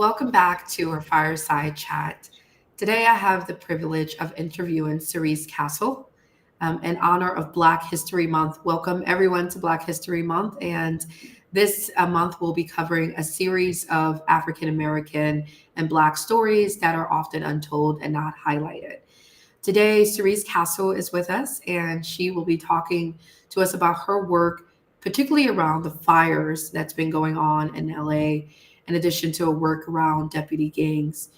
Welcome back to our Fireside Chat. Today, I have the privilege of interviewing Cerise Castle in honor of Black History Month. Welcome, everyone, to Black History Month. And this month, we'll be covering a series of African American and Black stories that are often untold and not highlighted. Today, Cerise Castle is with us, and she will be talking to us about her work, particularly around the fires that's been going on in LA, in addition to a work around deputy gangs.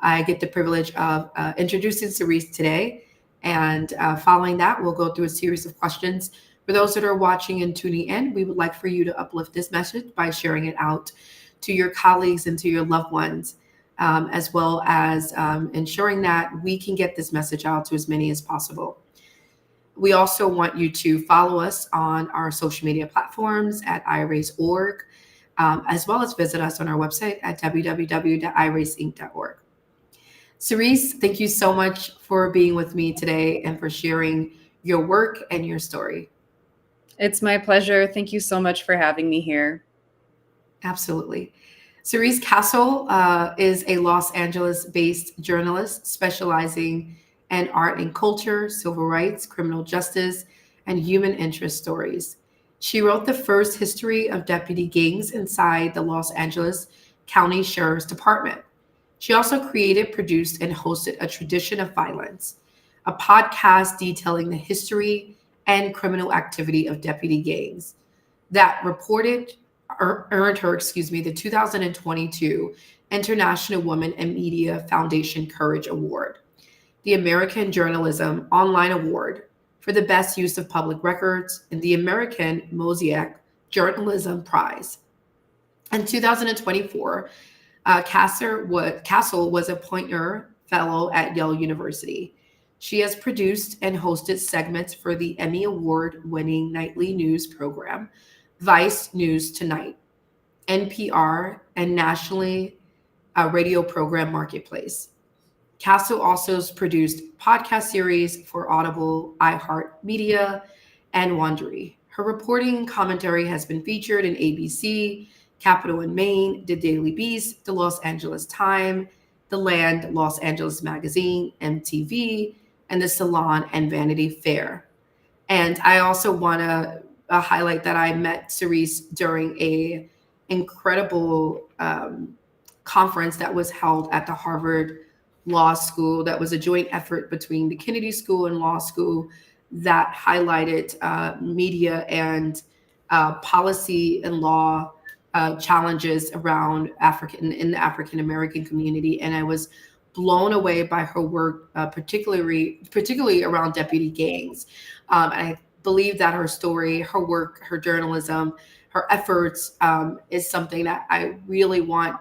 I get the privilege of introducing Cerise today, and following that, we'll go through a series of questions. For those that are watching and tuning in, we would like for you to uplift this message by sharing it out to your colleagues and to your loved ones, as well as ensuring that we can get this message out to as many as possible. We also want you to follow us on our social media platforms at iraise.org, as well as visit us on our website at www.iraceinc.org. Cerise, thank you so much for being with me today and for sharing your work and your story. It's my pleasure. Thank you so much for having me here. Absolutely. Cerise Castle is a Los Angeles-based journalist specializing in art and culture, civil rights, criminal justice, and human interest stories. She wrote the first history of deputy gangs inside the Los Angeles County Sheriff's Department. She also created, produced, and hosted A Tradition of Violence, a podcast detailing the history and criminal activity of deputy gangs that earned her, the 2022 International Women in Media Foundation Courage Award, the American Journalism Online Award for the best use of public records, and the American Mosaic Journalism Prize. In 2024, Castle was a Poynter Fellow at Yale University. She has produced and hosted segments for the Emmy Award-winning nightly news program, Vice News Tonight, NPR, and nationally radio program Marketplace. Castle also has produced podcast series for Audible, iHeartMedia, and Wondery. Her reporting and commentary has been featured in ABC, Capital and Maine, The Daily Beast, The Los Angeles Times, The Land, Los Angeles Magazine, MTV, and The Salon and Vanity Fair. And I also want to highlight that I met Cerise during a incredible conference that was held at the Harvard Law School. That was a joint effort between the Kennedy School and Law School that highlighted media and policy and law challenges around in the African American community. And I was blown away by her work, particularly around deputy gangs. I believe that her story, her work, her journalism, her efforts is something that I really want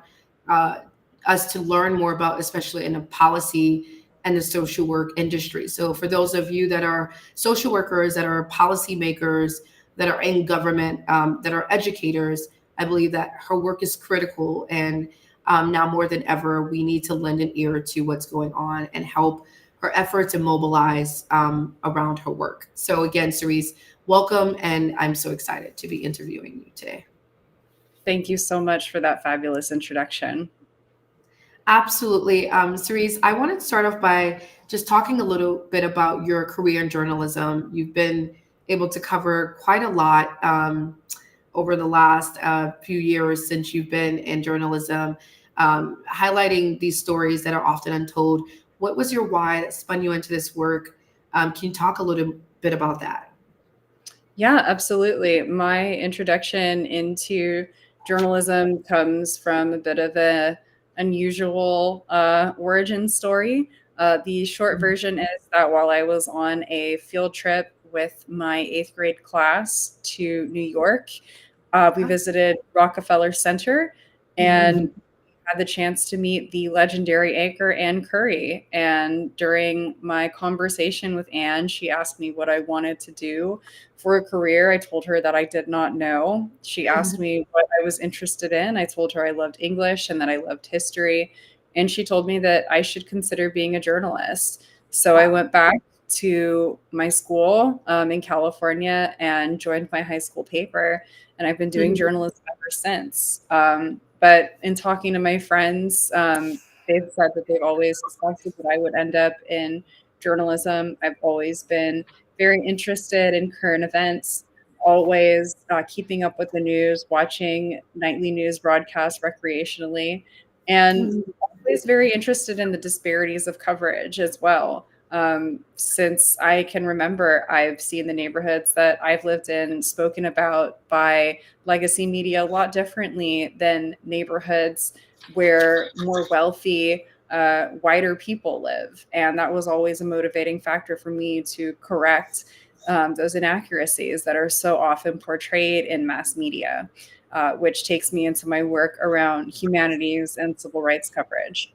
us to learn more about, especially in the policy and the social work industry. So for those of you that are social workers, that are policymakers, that are in government, that are educators, I believe that her work is critical. And now more than ever, we need to lend an ear to what's going on and help her efforts and mobilize around her work. So again, Cerise, welcome. And I'm so excited to be interviewing you today. Thank you so much for that fabulous introduction. Absolutely. Cerise, I wanted to start off by just talking a little bit about your career in journalism. You've been able to cover quite a lot over the last few years since you've been in journalism, highlighting these stories that are often untold. What was your why that spun you into this work? Can you talk a little bit about that? Yeah, absolutely. My introduction into journalism comes from a bit of an unusual origin story. The short version is that while I was on a field trip with my 8th grade class to New York, we visited Rockefeller Center and had the chance to meet the legendary anchor Ann Curry. And during my conversation with Ann, she asked me what I wanted to do for a career. I told her that I did not know. She asked me what I was interested in. I told her I loved English and that I loved history. And she told me that I should consider being a journalist. So I went back to my school in California and joined my high school paper. And I've been doing Mhm. journalism ever since. But in talking to my friends, they've said that they've always suspected that I would end up in journalism. I've always been very interested in current events, always keeping up with the news, watching nightly news broadcasts recreationally, and always very interested in the disparities of coverage as well. Since I can remember, I've seen the neighborhoods that I've lived in spoken about by legacy media a lot differently than neighborhoods where more wealthy, whiter people live. And that was always a motivating factor for me to correct those inaccuracies that are so often portrayed in mass media, which takes me into my work around humanities and civil rights coverage.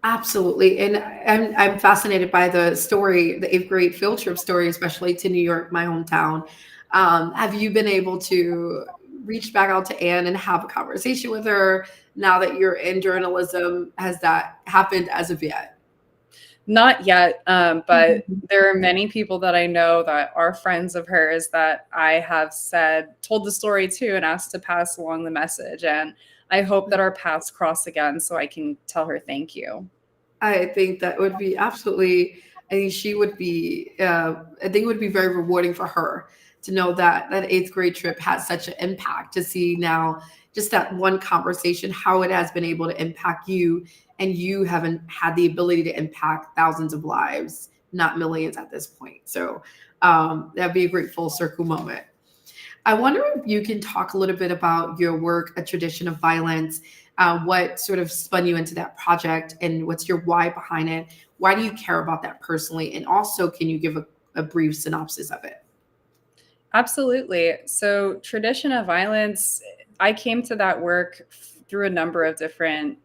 Absolutely. And I'm fascinated by the story, the eighth grade field trip story, especially to New York, my hometown. Have you been able to reach back out to Anne and have a conversation with her now that you're in journalism? Has that happened as of yet? Not yet, but Mhm. there are many people that I know that are friends of hers that I have told the story to and asked to pass along the message. And I hope that our paths cross again so I can tell her thank you. I think that would be absolutely. I think she would be. I think it would be very rewarding for her to know that that eighth grade trip had such an impact. To see now just that one conversation, how it has been able to impact you, and you haven't had the ability to impact thousands of lives, not millions at this point. So that'd be a great full circle moment. I wonder if you can talk a little bit about your work, A Tradition of Violence, what sort of spun you into that project, and what's your why behind it? Why do you care about that personally? And also, can you give a brief synopsis of it? Absolutely. So, tradition of violence, I came to that work through a number of different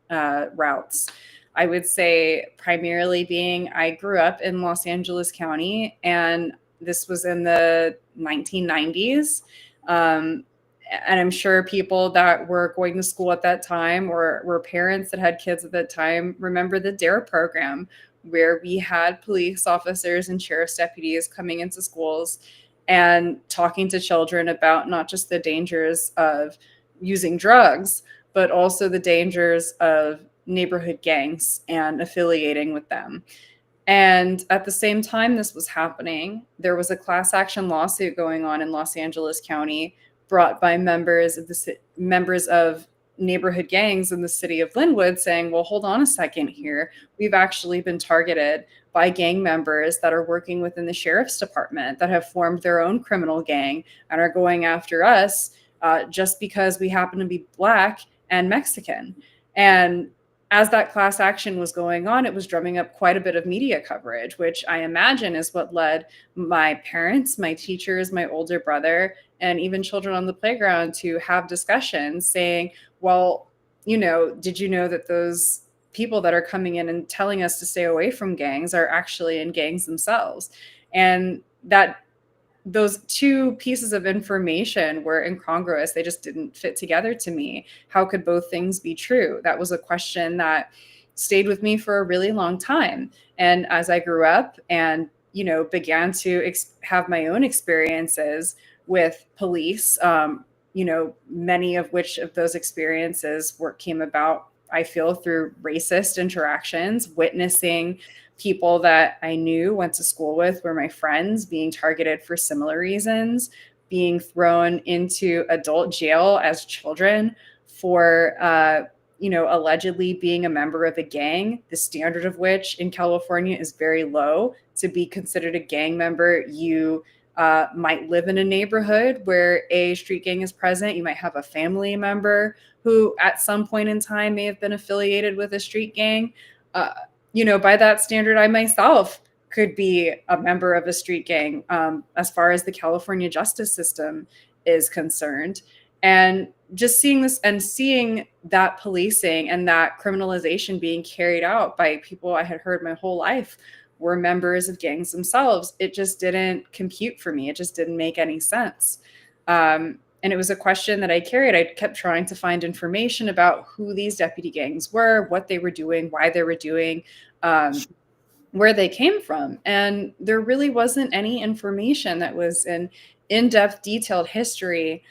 routes. I would say, primarily being I grew up in Los Angeles County, and this was in the 1990s. Um, and I'm sure people that were going to school at that time or were parents that had kids at that time remember the DARE program, where we had police officers and sheriff's deputies coming into schools and talking to children about not just the dangers of using drugs, but also the dangers of neighborhood gangs and affiliating with them. And at the same time this was happening, there was a class action lawsuit going on in Los Angeles County brought by members of neighborhood gangs in the city of Linwood saying, "Well, hold on a second here. We've actually been targeted by gang members that are working within the sheriff's department that have formed their own criminal gang and are going after us just because we happen to be Black and Mexican." And as that class action was going on, it was drumming up quite a bit of media coverage, which I imagine is what led my parents, my teachers, my older brother, and even children on the playground to have discussions saying, well, did you know that those people that are coming in and telling us to stay away from gangs are actually in gangs themselves? And that those two pieces of information were incongruous. They just didn't fit together to me. How could both things be true? That was a question that stayed with me for a really long time. And as I grew up and, began to have my own experiences with police, many of which of those experiences came about, I feel, through racist interactions, witnessing people that I knew, went to school with, were my friends, being targeted for similar reasons, being thrown into adult jail as children for, allegedly being a member of a gang, the standard of which in California is very low. To be considered a gang member, you might live in a neighborhood where a street gang is present. You might have a family member who at some point in time may have been affiliated with a street gang. Uh, by that standard, I myself could be a member of a street gang as far as the California justice system is concerned. And just seeing this and seeing that policing and that criminalization being carried out by people I had heard my whole life were members of gangs themselves, it just didn't compute for me. It just didn't make any sense. And it was a question that I carried. I kept trying to find information about who these deputy gangs were, what they were doing, why they were doing where they came from. And there really wasn't any information that was an in-depth, detailed history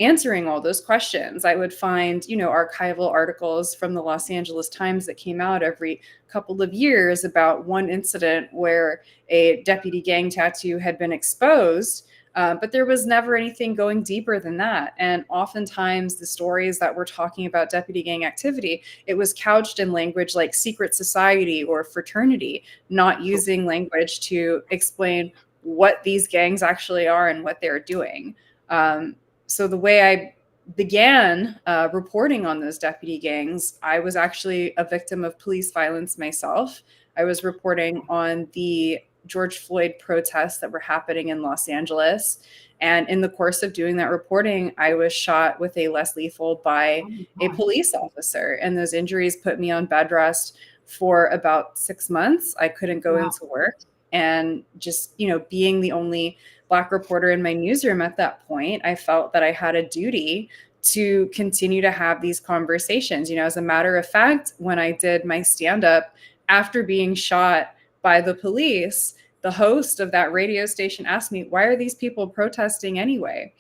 answering all those questions. I would find, archival articles from the Los Angeles Times that came out every couple of years about one incident where a deputy gang tattoo had been exposed. But there was never anything going deeper than that. And oftentimes the stories that were talking about deputy gang activity, it was couched in language like secret society or fraternity, not using language to explain what these gangs actually are and what they're doing. So the way I began reporting on those deputy gangs, I was actually a victim of police violence myself. I was reporting on the George Floyd protests that were happening in Los Angeles. And in the course of doing that reporting, I was shot with a less lethal by a police officer. And those injuries put me on bed rest for about 6 months. I couldn't go into work. And just, being the only Black reporter in my newsroom at that point, I felt that I had a duty to continue to have these conversations. As a matter of fact, when I did my stand-up after being shot by the police, the host of that radio station asked me, why are these people protesting anyway?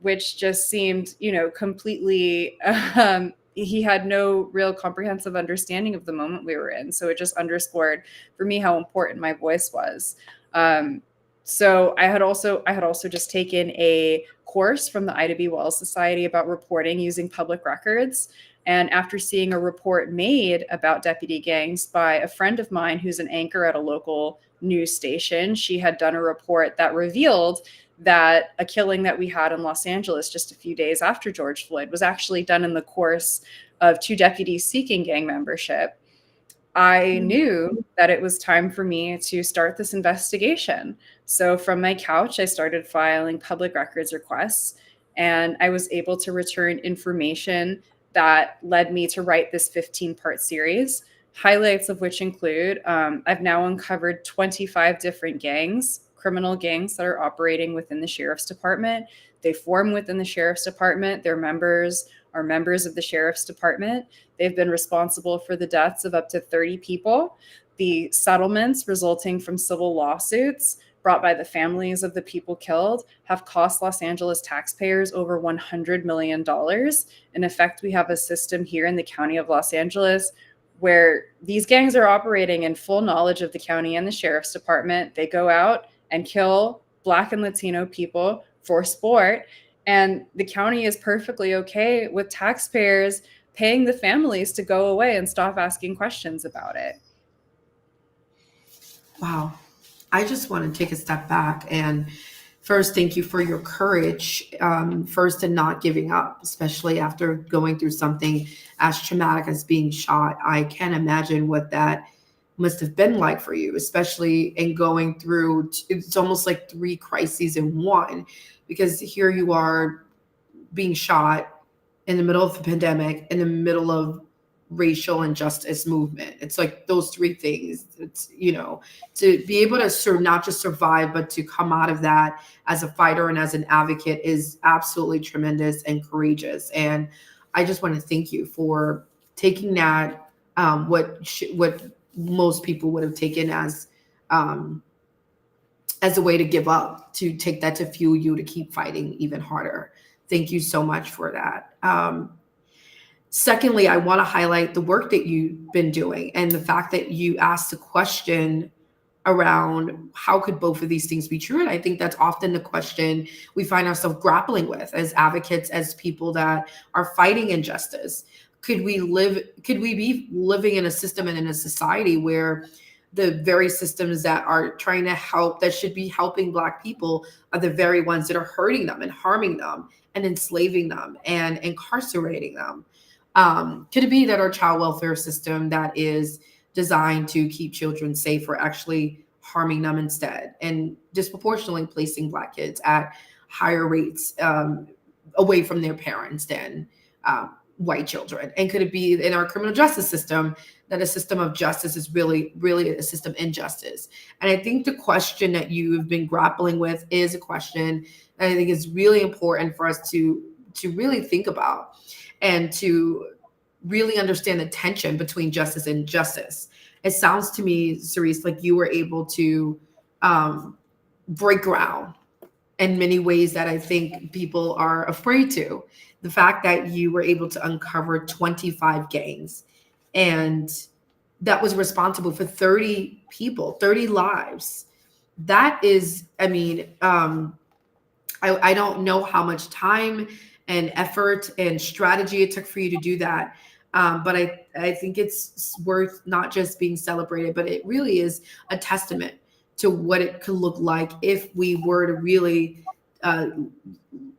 Which just seemed, completely, he had no real comprehensive understanding of the moment we were in. So it just underscored for me how important my voice was. So I had also just taken a course from the Ida B. Wells Society about reporting using public records. And after seeing a report made about deputy gangs by a friend of mine who's an anchor at a local news station, she had done a report that revealed that a killing that we had in Los Angeles just a few days after George Floyd was actually done in the course of 2 deputies seeking gang membership. I knew that it was time for me to start this investigation. So from my couch, I started filing public records requests, and I was able to return information that led me to write this 15-part series, highlights of which include I've now uncovered 25 different gangs, criminal gangs that are operating within the sheriff's department. They form within the sheriff's department. Their members are members of the sheriff's department. They've been responsible for the deaths of up to 30 people. The settlements resulting from civil lawsuits brought by the families of the people killed have cost Los Angeles taxpayers over $100 million. In effect, we have a system here in the county of Los Angeles where these gangs are operating in full knowledge of the county and the sheriff's department. They go out and kill Black and Latino people for sport. And the county is perfectly okay with taxpayers paying the families to go away and stop asking questions about it. Wow. I just want to take a step back and first, thank you for your courage, first in not giving up, especially after going through something as traumatic as being shot. I can't imagine what that must have been like for you, especially in going through, it's almost like 3 crises in one, because here you are being shot in the middle of the pandemic, in the middle of racial injustice movement. It's like those 3 things. It's, to be able to not just survive, but to come out of that as a fighter and as an advocate is absolutely tremendous and courageous. And I just want to thank you for taking that, what most people would have taken as a way to give up, to take that to fuel you to keep fighting even harder. Thank you so much for that. Secondly, I want to highlight the work that you've been doing and the fact that you asked the question around how could both of these things be true. And I think that's often the question we find ourselves grappling with as advocates, as people that are fighting injustice. Could we be living in a system and in a society where the very systems that are trying to help, that should be helping Black people, are the very ones that are hurting them and harming them and enslaving them and incarcerating them? Could it be that our child welfare system that is designed to keep children safe are actually harming them instead and disproportionately placing Black kids at higher rates away from their parents than white children? And could it be in our criminal justice system that a system of justice is really, really a system of injustice? And I think the question that you've been grappling with is a question that I think is really important for us to really think about and to really understand the tension between justice and injustice. it sounds to me, Cerise, like you were able to break ground in many ways that I think people are afraid to. The fact that you were able to uncover 25 gangs and that was responsible for 30 people, 30 lives. That is, I mean, I don't know how much time and effort and strategy it took for you to do that. But I think it's worth not just being celebrated, but it really is a testament to what it could look like if we were to really uh,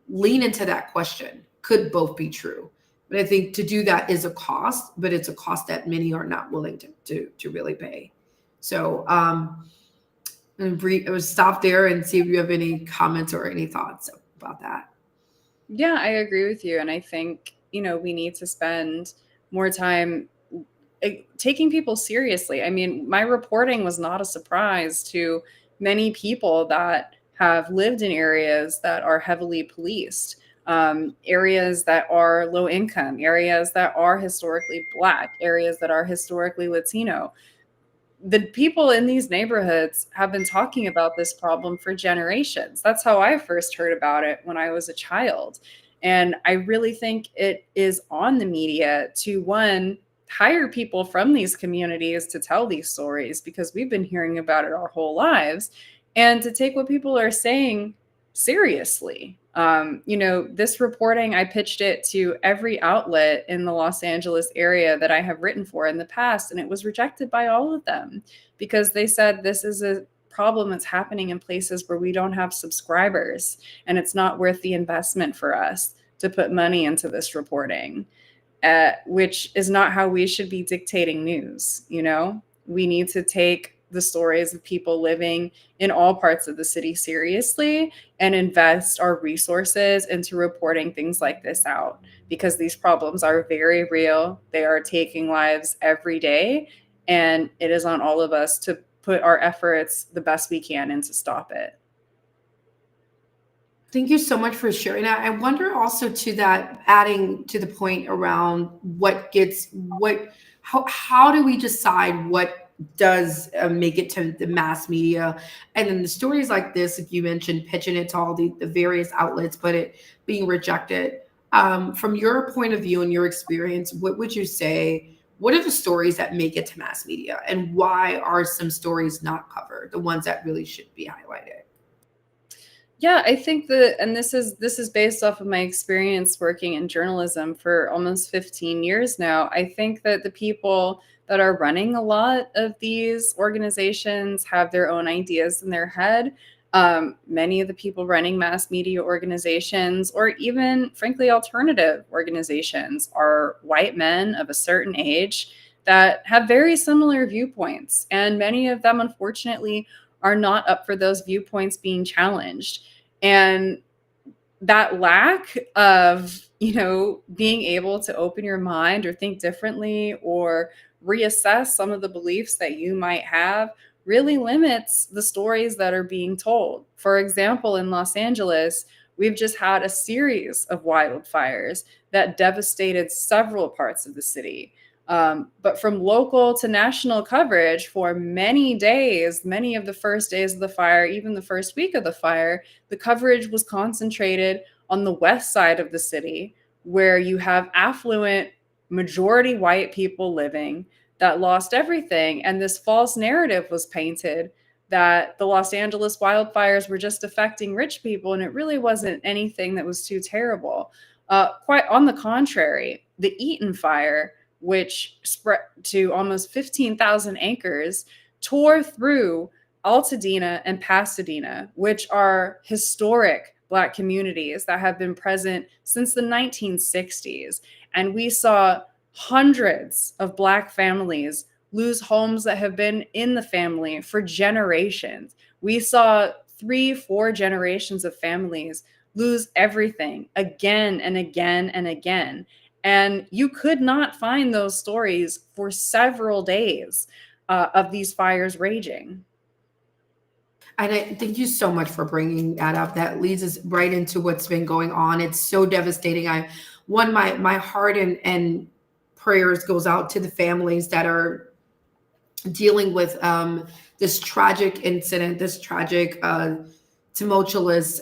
lean into that question. Could both be true? But I think to do that is a cost, but it's a cost that many are not willing to really pay. So I would stop there and see if you have any comments or any thoughts about that. Yeah, I agree with you. And I think, we need to spend more time taking people seriously. I mean, my reporting was not a surprise to many people that have lived in areas that are heavily policed, areas that are low income, areas that are historically Black, areas that are historically Latino. The people in these neighborhoods have been talking about this problem for generations. That's how I first heard about it when I was a child. And I really think it is on the media to, one, hire people from these communities to tell these stories, because we've been hearing about it our whole lives, and to take what people are saying seriously. This reporting, I pitched it to every outlet in the Los Angeles area that I have written for in the past, and it was rejected by all of them because they said this is a problem that's happening in places where we don't have subscribers, and it's not worth the investment for us to put money into this reporting, which is not how we should be dictating news. We need to take the stories of people living in all parts of the city seriously and invest our resources into reporting things like this out, because these problems are very real. They are taking lives every day, and it is on all of us to put our efforts the best we can in to stop it. Thank you so much for sharing that. I wonder also to that, adding to the point around how do we decide what does make it to the mass media? And then the stories like this, if you mentioned pitching it to all the various outlets, but it being rejected. From your point of view and your experience, what would you say? What are the stories that make it to mass media, and why are some stories not covered? The ones that really should be highlighted. Yeah, I think that, and this is based off of my experience working in journalism for almost 15 years now. I think that the people that are running a lot of these organizations have their own ideas in their head. Many of the people running mass media organizations, or even frankly alternative organizations, are white men of a certain age that have very similar viewpoints, and many of them, unfortunately, are not up for those viewpoints being challenged. And that lack of, being able to open your mind or think differently or reassess some of the beliefs that you might have really limits the stories that are being told. For example, in Los Angeles, we've just had a series of wildfires that devastated several parts of the city. But from local to national coverage for many days, many of the first days of the fire, even the first week of the fire, the coverage was concentrated on the west side of the city, where you have affluent, majority white people living that lost everything. And this false narrative was painted that the Los Angeles wildfires were just affecting rich people, and it really wasn't anything that was too terrible. Quite on the contrary, the Eaton fire, which spread to almost 15,000 acres, tore through Altadena and Pasadena, which are historic Black communities that have been present since the 1960s. And we saw hundreds of Black families lose homes that have been in the family for generations. We saw 3-4 generations of families lose everything again and again and again. And you could not find those stories for several days of these fires raging. And thank you so much for bringing that up. That leads us right into what's been going on. It's so devastating. My heart and prayers goes out to the families that are dealing with this tragic incident, this tragic, tumultuous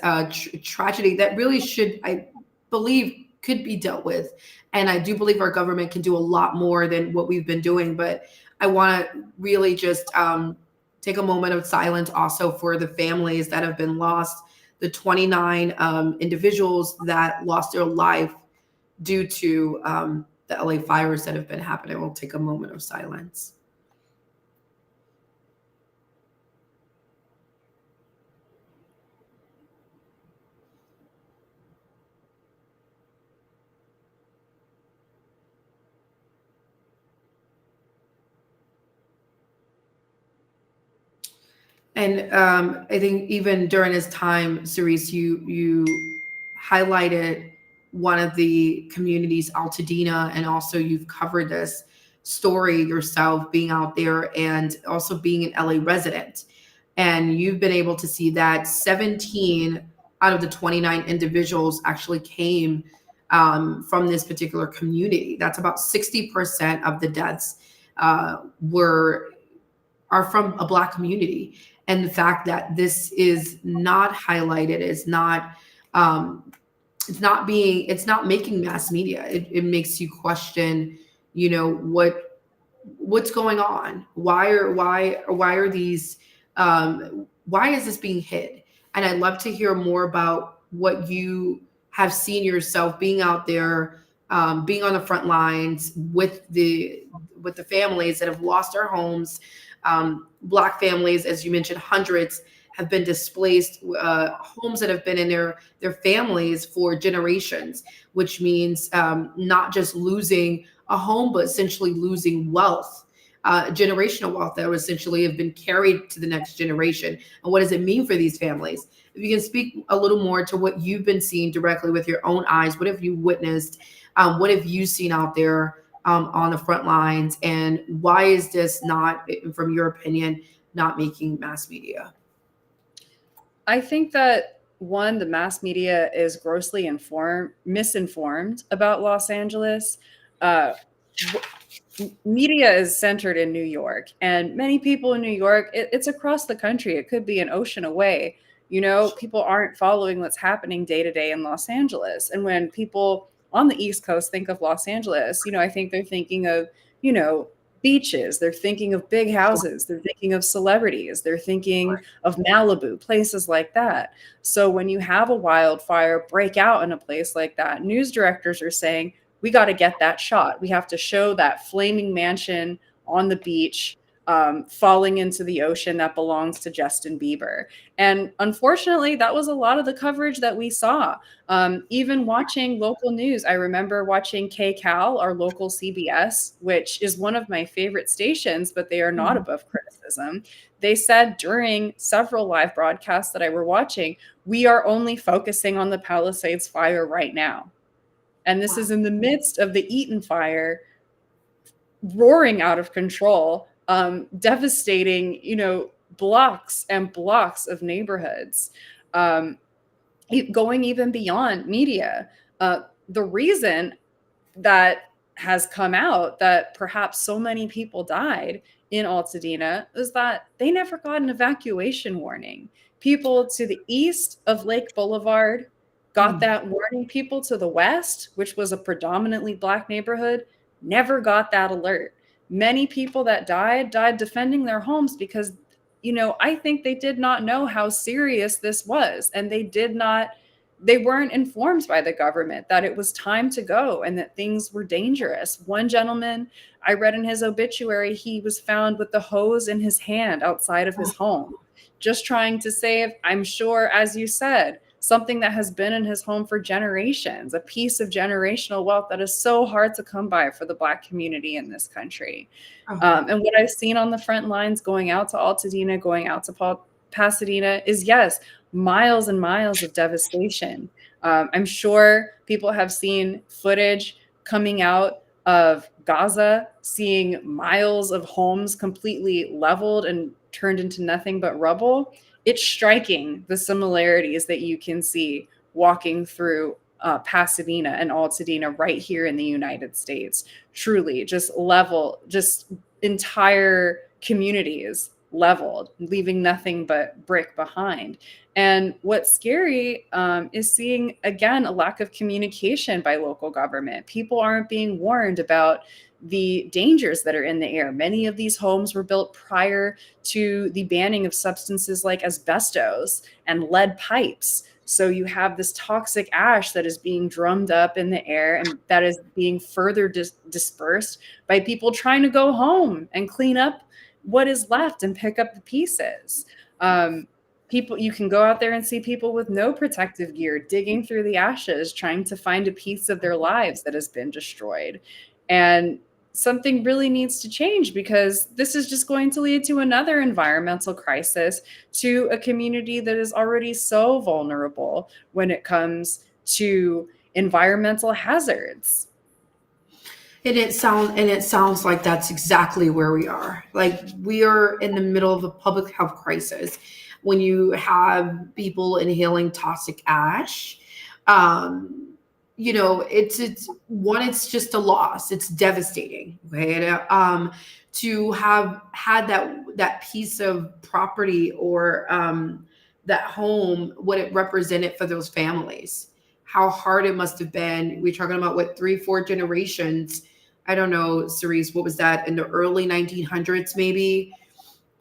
tragedy that really should, I believe, could be dealt with. And I do believe our government can do a lot more than what we've been doing. But I want to really just take a moment of silence also for the families that have been lost, the 29 individuals that lost their life due to the LA fires that have been happening. We'll take a moment of silence. And I think even during this time, Cerise, you highlighted one of the communities, Altadena, and also you've covered this story yourself, being out there and also being an LA resident. And you've been able to see that 17 out of the 29 individuals actually came from this particular community. That's about 60% of the deaths were are from a Black community. And the fact that this is not highlighted, is not it's not making mass media. It makes you question, what's going on. Why are these why is this being hid? And I'd love to hear more about what you have seen yourself being out there, being on the front lines with the families that have lost their homes. Black families, as you mentioned, hundreds have been displaced, homes that have been in their families for generations, which means not just losing a home, but essentially losing wealth, generational wealth that would essentially have been carried to the next generation. And what does it mean for these families? If you can speak a little more to what you've been seeing directly with your own eyes, what have you witnessed? What have you seen out there on the front lines? And why is this not, from your opinion, not making mass media? I think that one, the mass media is grossly misinformed about Los Angeles. Uh, Media is centered in New York, and many people in New York, it's across the country. It could be an ocean away. People aren't following what's happening day to day in Los Angeles. And when people on the East Coast think of Los Angeles, I think they're thinking of, you know, beaches, they're thinking of big houses, they're thinking of celebrities, they're thinking of Malibu, places like that. So when you have a wildfire break out in a place like that, news directors are saying, we got to get that shot. We have to show that flaming mansion on the beach, falling into the ocean that belongs to Justin Bieber. And unfortunately, that was a lot of the coverage that we saw. Even watching local news, I remember watching KCAL, our local CBS, which is one of my favorite stations, but they are not above criticism. They said during several live broadcasts that I were watching, we are only focusing on the Palisades fire right now. And this is in the midst of the Eaton fire roaring out of control, devastating, blocks and blocks of neighborhoods, going even beyond media. The reason that has come out that perhaps so many people died in Altadena is that they never got an evacuation warning. People to the east of Lake Boulevard got that warning. People to the west, which was a predominantly Black neighborhood, never got that alert. Many people that died defending their homes because, I think they did not know how serious this was. And they weren't informed by the government that it was time to go and that things were dangerous. One gentleman, I read in his obituary, he was found with the hose in his hand outside of his home, just trying to save, I'm sure, as you said, something that has been in his home for generations, a piece of generational wealth that is so hard to come by for the Black community in this country. And what I've seen on the front lines going out to Altadena, going out to Pasadena is, yes, miles and miles of devastation. I'm sure people have seen footage coming out of Gaza, seeing miles of homes completely leveled and turned into nothing but rubble. It's striking the similarities that you can see walking through Pasadena and Altadena right here in the United States. Truly, just entire communities leveled, leaving nothing but brick behind. And what's scary is seeing, again, a lack of communication by local government. People aren't being warned about the dangers that are in the air. Many of these homes were built prior to the banning of substances like asbestos and lead pipes. So you have this toxic ash that is being drummed up in the air and that is being further dispersed by people trying to go home and clean up what is left and pick up the pieces. People, you can go out there and see people with no protective gear digging through the ashes, trying to find a piece of their lives that has been destroyed. And something really needs to change, because this is just going to lead to another environmental crisis to a community that is already so vulnerable when it comes to environmental hazards. And it sounds like that's exactly where we are. Like, we are in the middle of a public health crisis when you have people inhaling toxic ash. It's just a loss. It's devastating. Okay. And, to have had that piece of property or that home, what it represented for those families, how hard it must have been. We're talking about what, 3-4 generations. I don't know, Cerise, what was that, in the early 1900s, maybe?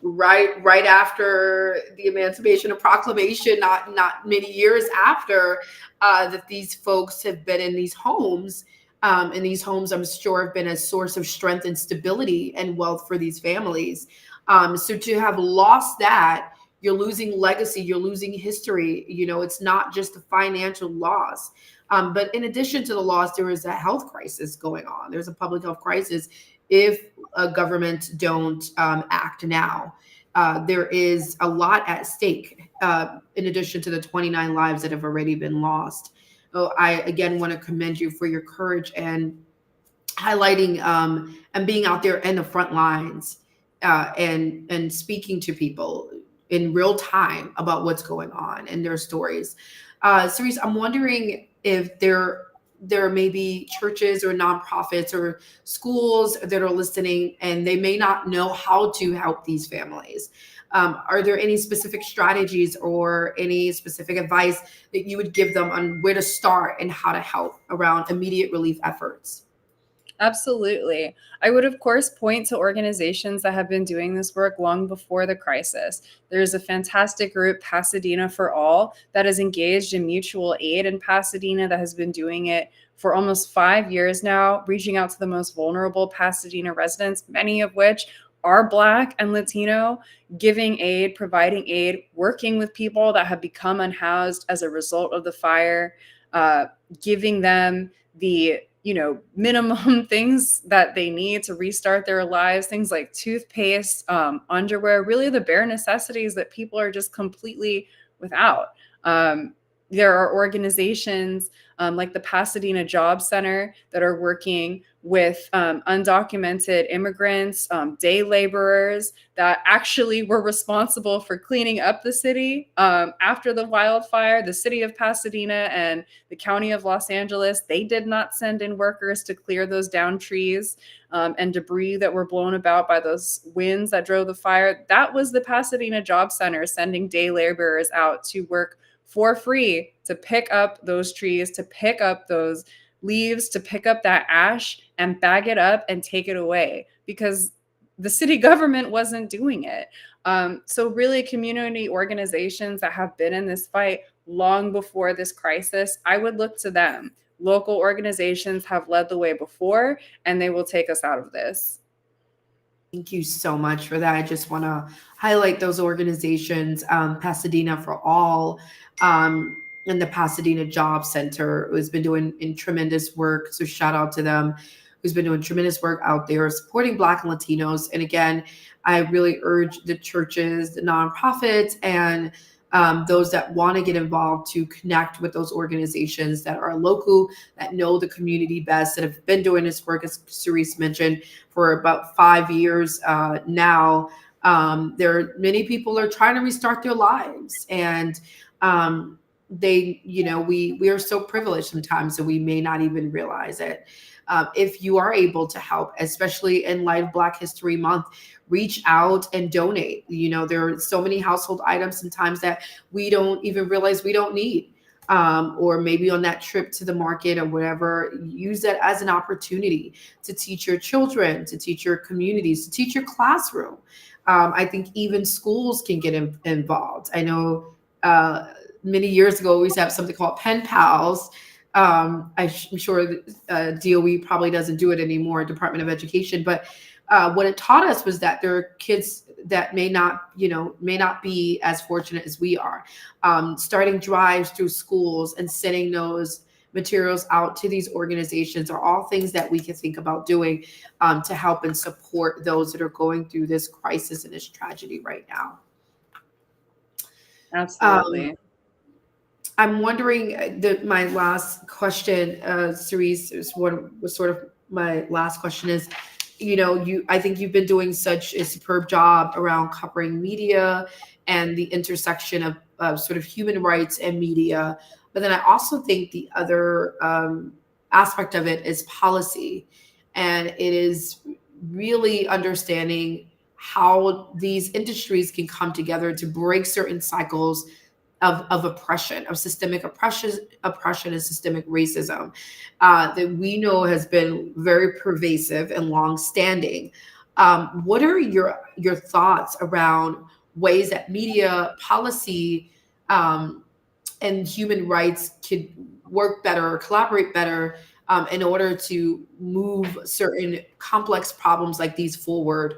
Right after the Emancipation Proclamation, not many years after, that these folks have been in these homes. And these homes, I'm sure, have been a source of strength and stability and wealth for these families. So to have lost that, you're losing legacy, you're losing history. It's not just a financial loss. But in addition to the loss, there is a health crisis going on. There's a public health crisis if governments don't act now. There is a lot at stake, in addition to the 29 lives that have already been lost. So I, again, want to commend you for your courage and highlighting and being out there in the front lines, and speaking to people in real time about what's going on and their stories. Cerise, I'm wondering if there may be churches or nonprofits or schools that are listening and they may not know how to help these families. Are there any specific strategies or any specific advice that you would give them on where to start and how to help around immediate relief efforts? Absolutely. I would, of course, point to organizations that have been doing this work long before the crisis. There's a fantastic group, Pasadena for All, that is engaged in mutual aid in Pasadena, that has been doing it for almost 5 years now, reaching out to the most vulnerable Pasadena residents, many of which are Black and Latino, giving aid, providing aid, working with people that have become unhoused as a result of the fire, giving them the minimum things that they need to restart their lives, things like toothpaste, underwear, really the bare necessities that people are just completely without. There are organizations like the Pasadena Job Center that are working with undocumented immigrants, day laborers that actually were responsible for cleaning up the city after the wildfire. The city of Pasadena and the county of Los Angeles, they did not send in workers to clear those down trees and debris that were blown about by those winds that drove the fire. That was the Pasadena Job Center sending day laborers out to work for free to pick up those trees, to pick up those leaves, to pick up that ash and bag it up and take it away, because the city government wasn't doing it. So really, community organizations that have been in this fight long before this crisis, I would look to them. Local organizations have led the way before, and they will take us out of this. Thank you so much for that. I just want to highlight those organizations, Pasadena for All, and the Pasadena Job Center, who's been doing tremendous work. So shout out to them, who's been doing tremendous work out there supporting Black and Latinos. And again, I really urge the churches, the nonprofits, and those that want to get involved to connect with those organizations that are local, that know the community best, that have been doing this work, as Cerise mentioned, for about 5 years now. There are many people are trying to restart their lives, and we are so privileged sometimes that we may not even realize it. If you are able to help, especially in light of Black History Month, reach out and donate. There are so many household items sometimes that we don't even realize we don't need. Or maybe on that trip to the market or whatever, use that as an opportunity to teach your children, to teach your communities, to teach your classroom. I think even schools can get involved. I know many years ago, we used to have something called pen pals. I'm sure DOE probably doesn't do it anymore, Department of Education. But what it taught us was that there are kids that may not be as fortunate as we are. Starting drives through schools and sending those materials out to these organizations are all things that we can think about doing to help and support those that are going through this crisis and this tragedy right now. Absolutely. I'm wondering that my last question, Cerise, was sort of my last question is, I think you've been doing such a superb job around covering media and the intersection of sort of human rights and media. But then I also think the other aspect of it is policy. And it is really understanding how these industries can come together to break certain cycles of oppression, of systemic oppression and systemic racism that we know has been very pervasive and long-standing. What are your thoughts around ways that media, policy, and human rights could work better or collaborate better in order to move certain complex problems like these forward,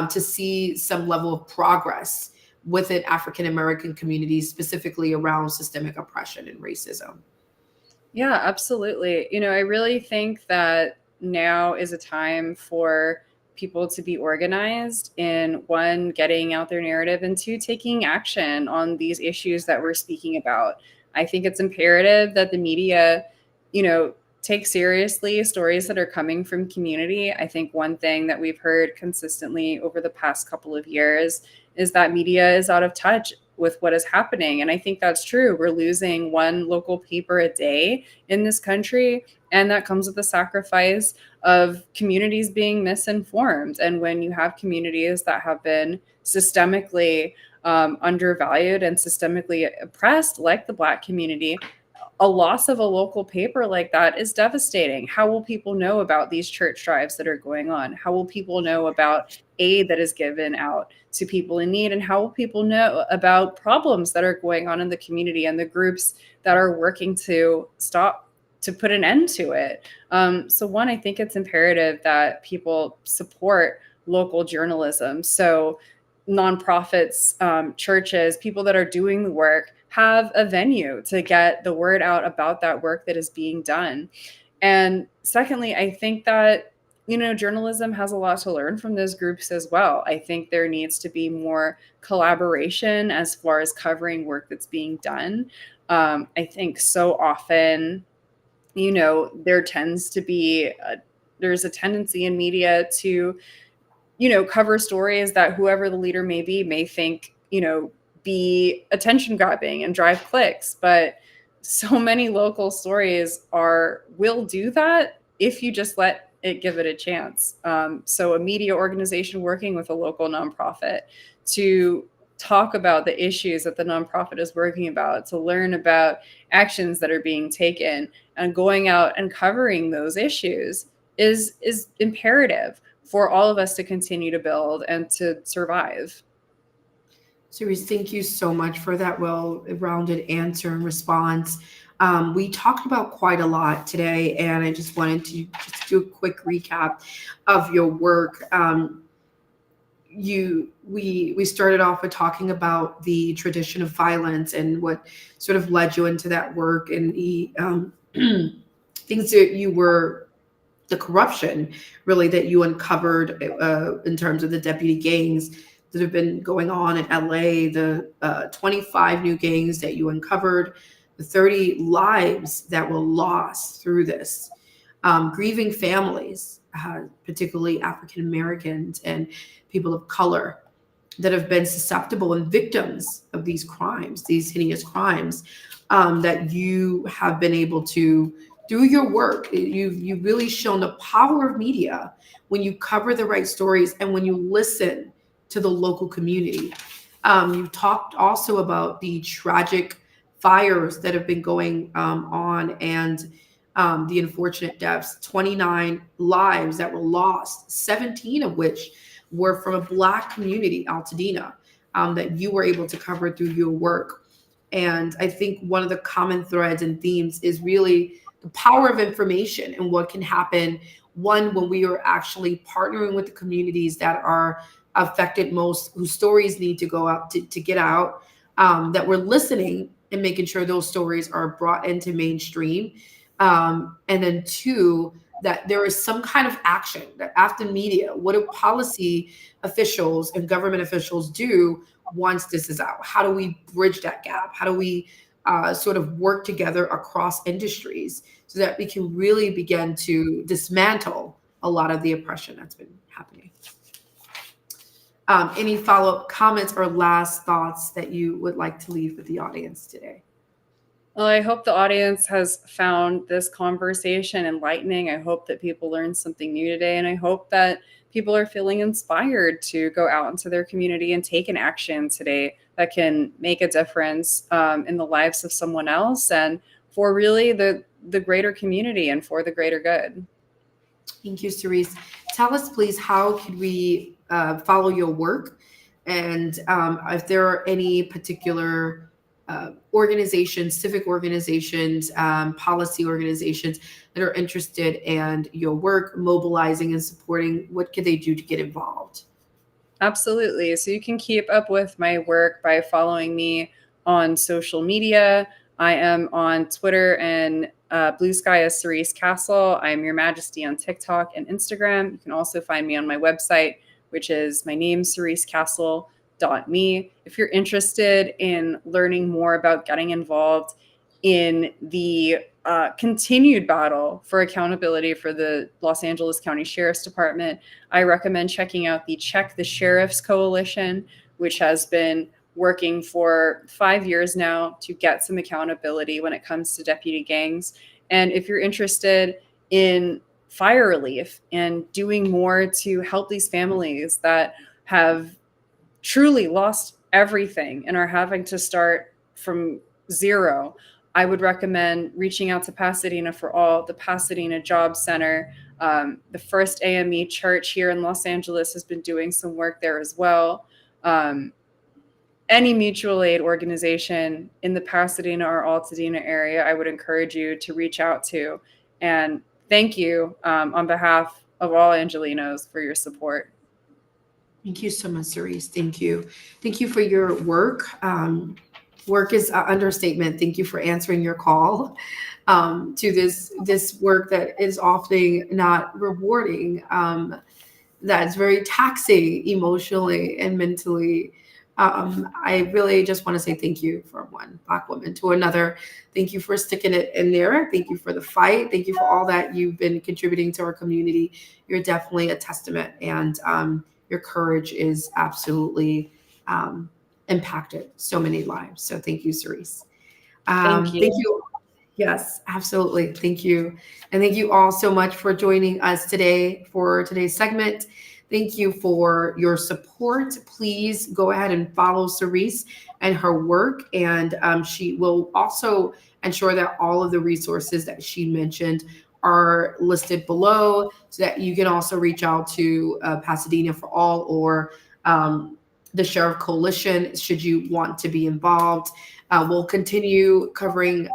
to see some level of progress within African American communities, specifically around systemic oppression and racism? Yeah, absolutely. I really think that now is a time for people to be organized in, one, getting out their narrative, and two, taking action on these issues that we're speaking about. I think it's imperative that the media, take seriously stories that are coming from community. I think one thing that we've heard consistently over the past couple of years is that media is out of touch with what is happening. And I think that's true. We're losing one local paper a day in this country, and that comes with the sacrifice of communities being misinformed. And when you have communities that have been systemically undervalued and systemically oppressed, like the Black community, a loss of a local paper like that is devastating. How will people know about these church drives that are going on? How will people know about aid that is given out to people in need? And how will people know about problems that are going on in the community and the groups that are working to put an end to it? So one, I think it's imperative that people support local journalism. So nonprofits, churches, people that are doing the work have a venue to get the word out about that work that is being done. And secondly, I think that, journalism has a lot to learn from those groups as well. I think there needs to be more collaboration as far as covering work that's being done. I think so often, there tends to be, there's a tendency in media to, cover stories that whoever the leader may be may think, be attention grabbing and drive clicks. But so many local stories will do that if you just let it give it a chance. So a media organization working with a local nonprofit to talk about the issues that the nonprofit is working about, to learn about actions that are being taken, and going out and covering those issues is imperative for all of us to continue to build and to survive. Cerise, thank you so much for that well-rounded answer and response. We talked about quite a lot today, and I just wanted to just do a quick recap of your work. We started off with talking about the tradition of violence and what sort of led you into that work, and the things that the corruption really that you uncovered in terms of the deputy gangs that have been going on in LA, the 25 new gangs that you uncovered, the 30 lives that were lost through this, grieving families, particularly African Americans and people of color that have been susceptible and victims of these crimes, these heinous crimes. that you have been able to, through your work, you've really shown the power of media when you cover the right stories and when you listen to the local community. You talked also about the tragic fires that have been going on, and the unfortunate deaths, 29 lives that were lost, 17 of which were from a Black community, Altadena, that you were able to cover through your work. And I think one of the common threads and themes is really the power of information and what can happen. One, when we are actually partnering with the communities that are affected most, whose stories need to go out to get out, that we're listening and making sure those stories are brought into mainstream. And then two, that there is some kind of action that after media, what do policy officials and government officials do once this is out? How do we bridge that gap? How do we sort of work together across industries so that we can really begin to dismantle a lot of the oppression that's been happening? Any follow-up comments or last thoughts that you would like to leave with the audience today? Well, I hope the audience has found this conversation enlightening. I hope that people learned something new today, and I hope that people are feeling inspired to go out into their community and take an action today that can make a difference in the lives of someone else and for really the greater community and for the greater good. Thank you, Cerise. Tell us, please, how could we follow your work, and if there are any particular organizations, civic organizations, policy organizations that are interested in your work, mobilizing and supporting, what can they do to get involved? Absolutely. So you can keep up with my work by following me on social media. I am on Twitter and Blue Sky as Cerise Castle. I am Your Majesty on TikTok and Instagram. You can also find me on my website, which is my name, cerisecastle.me. If you're interested in learning more about getting involved in the continued battle for accountability for the Los Angeles County Sheriff's Department, I recommend checking out the Check the Sheriffs Coalition, which has been working for 5 years now to get some accountability when it comes to deputy gangs. And if you're interested in fire relief and doing more to help these families that have truly lost everything and are having to start from zero, I would recommend reaching out to Pasadena for All, the Pasadena Job Center. The First AME Church here in Los Angeles has been doing some work there as well. Any mutual aid organization in the Pasadena or Altadena area, I would encourage you to reach out to. And thank you on behalf of all Angelenos for your support. Thank you so much, Cerise. Thank you. Thank you for your work. Work is an understatement. Thank you for answering your call to this work that is often not rewarding. That's very taxing emotionally and mentally. I really just want to say thank you from one Black woman to another. Thank you for sticking it in there. Thank you for the fight. Thank you for all that you've been contributing to our community. You're definitely a testament, and your courage is absolutely impacted so many lives. So thank you, Cerise. Thank you. Thank you. Yes, absolutely. Thank you. And thank you all so much for joining us today for today's segment. Thank you for your support. Please go ahead and follow Cerise and her work. And she will also ensure that all of the resources that she mentioned are listed below so that you can also reach out to Pasadena for All or the Sheriff Coalition should you want to be involved. We'll continue covering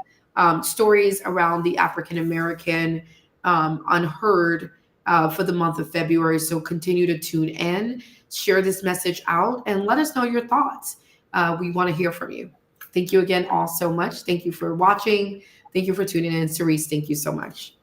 stories around the African American unheard for the month of February. So continue to tune in, share this message out, and let us know your thoughts. We want to hear from you. Thank you again all so much. Thank you for watching. Thank you for tuning in. Cerise, thank you so much.